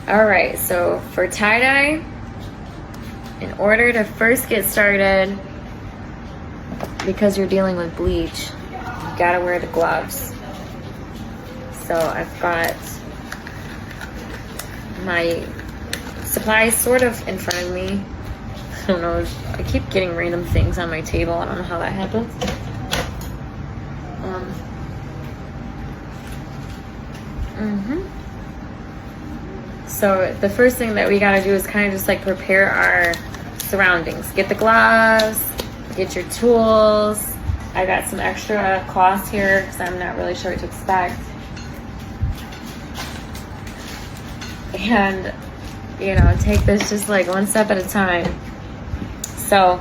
Alright, so for tie-dye, in order to first get started, because you're dealing with bleach, you gotta wear the gloves. So I've got my supplies sort of in front of me. I don't know, I keep getting random things on my table. I don't know how that happens. So the first thing that we gotta do is kind of just like prepare our surroundings. Get the gloves, get your tools. I got some extra cloths here because I'm not really sure what to expect. And, you know, take this just like one step at a time. So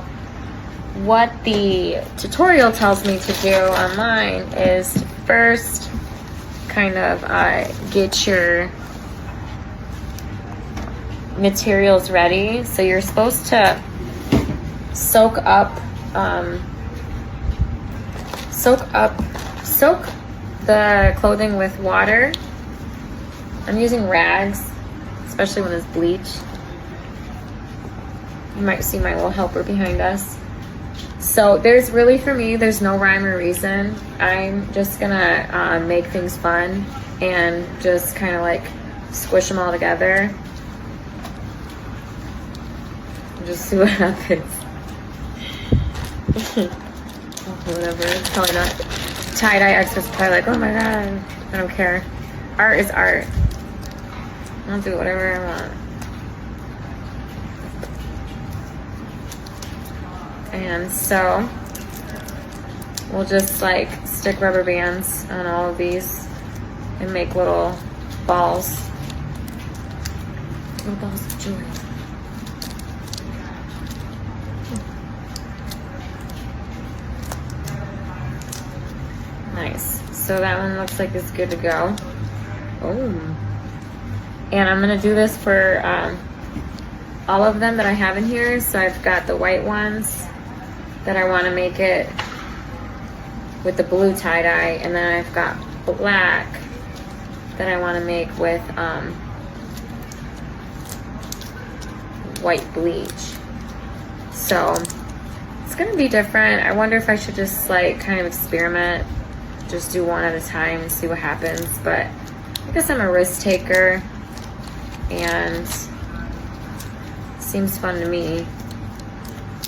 what the tutorial tells me to do online is to first kind of get your materials ready. So you're supposed to soak the clothing with water. I'm using rags, especially when it's bleach. You might see my little helper behind us. So there's really, for me, there's no rhyme or reason. I'm just gonna make things fun and just kind of like squish them all together. Just see what happens. Whatever, it's probably not. Tie-dye experts probably like, oh my god, I don't care. Art is art. I'll do whatever I want. And so we'll just like stick rubber bands on all of these and make little balls. Little balls of joy. Nice. So that one looks like it's good to go. Oh. And I'm gonna do this for all of them that I have in here. So I've got the white ones that I want to make it with the blue tie-dye, and then I've got black that I want to make with white bleach. So it's gonna be different. I wonder if I should just like kind of experiment, just do one at a time and see what happens. But I guess I'm a risk taker, and it seems fun to me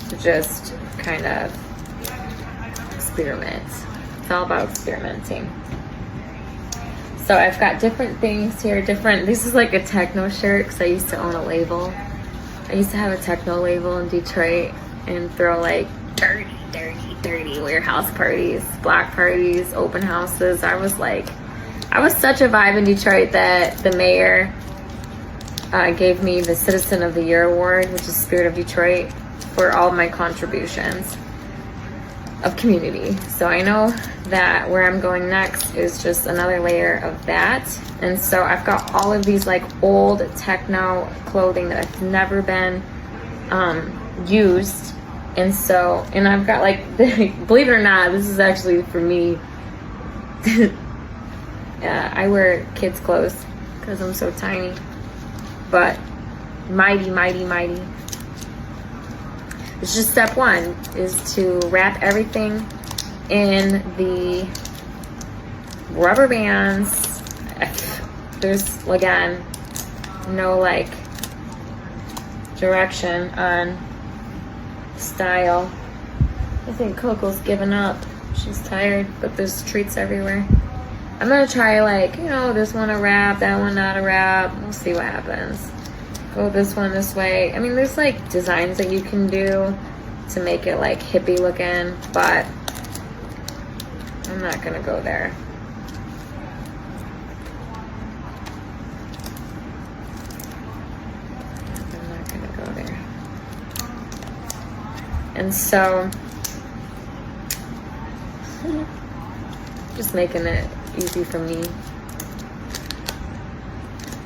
to just kind of experiment. It's all about experimenting. So I've got different things here, this is like a techno shirt because I used to own a label. I used to have a techno label in Detroit and throw like dirty warehouse parties, block parties, open houses. I was such a vibe in Detroit that the mayor gave me the Citizen of the Year award, which is Spirit of Detroit, for all my contributions of community. So I know that where I'm going next is just another layer of that. And so I've got all of these like old techno clothing that have never been used. And so, and I've got like, believe it or not, this is actually for me. I wear kids' clothes because I'm so tiny. But mighty. It's just step one is to wrap everything in the rubber bands. There's, again, no like direction on style. I think Coco's given up. She's tired, but there's treats everywhere. I'm gonna try like, you know, this one a wrap, that one not a wrap. We'll see what happens. Go this one this way. I mean, there's like designs that you can do to make it like hippie looking, but I'm not gonna go there. I'm not gonna go there. And so, just making it easy for me.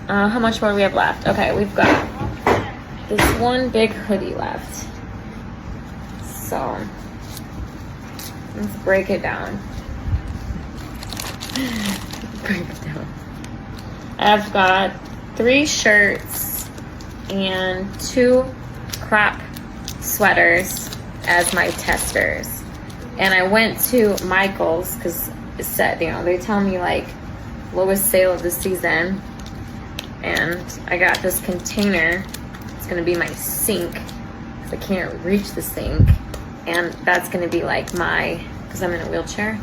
How much more do we have left? Okay, we've got this one big hoodie left. So let's break it down. Break it down. I've got 3 shirts and 2 crop sweaters as my testers. And I went to Michael's because it said, you know, they tell me like lowest sale of the season. And I got this container. It's gonna be my sink because I can't reach the sink. And that's gonna be like my, because I'm in a wheelchair.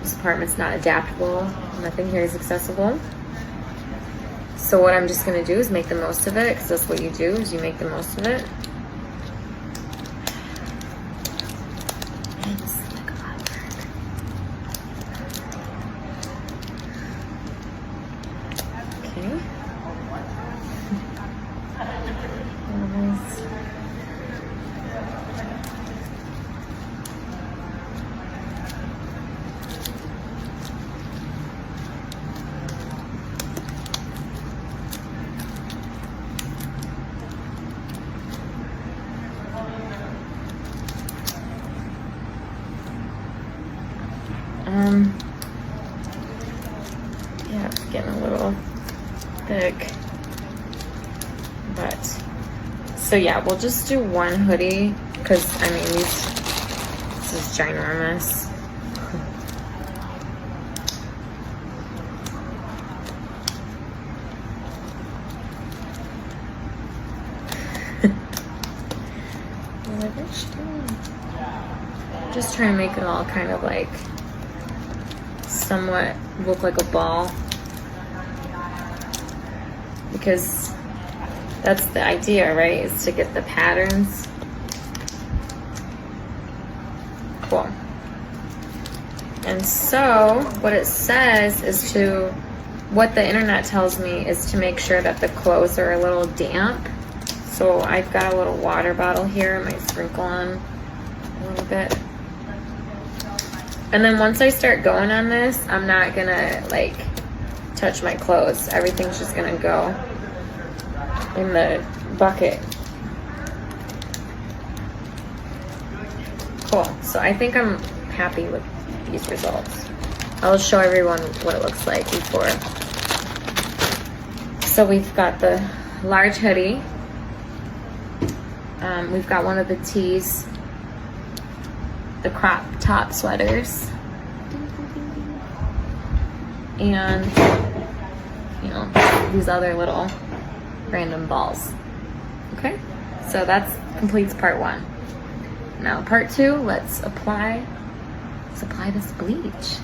This apartment's not adaptable. Nothing here is accessible. So what I'm just gonna do is make the most of it, because that's what you do, is you make the most of it. Okay. Yeah, it's getting a little thick, but so yeah, we'll just do one hoodie because I mean this is ginormous. Just trying to make it all kind of like somewhat look like a ball, because that's the idea, right? Is to get the patterns. Cool. And so what it says is to, what the internet tells me is to make sure that the clothes are a little damp. So I've got a little water bottle here. I might sprinkle on a little bit. And then once I start going on this, I'm not gonna like touch my clothes. Everything's just gonna go in the bucket. Cool. So I think I'm happy with these results. I'll show everyone what it looks like before. So we've got the large hoodie. We've got one of the tees, the crop top sweaters, and you know, these other little random balls. Okay, so that's completes part 1. Now part 2, let's apply this bleach.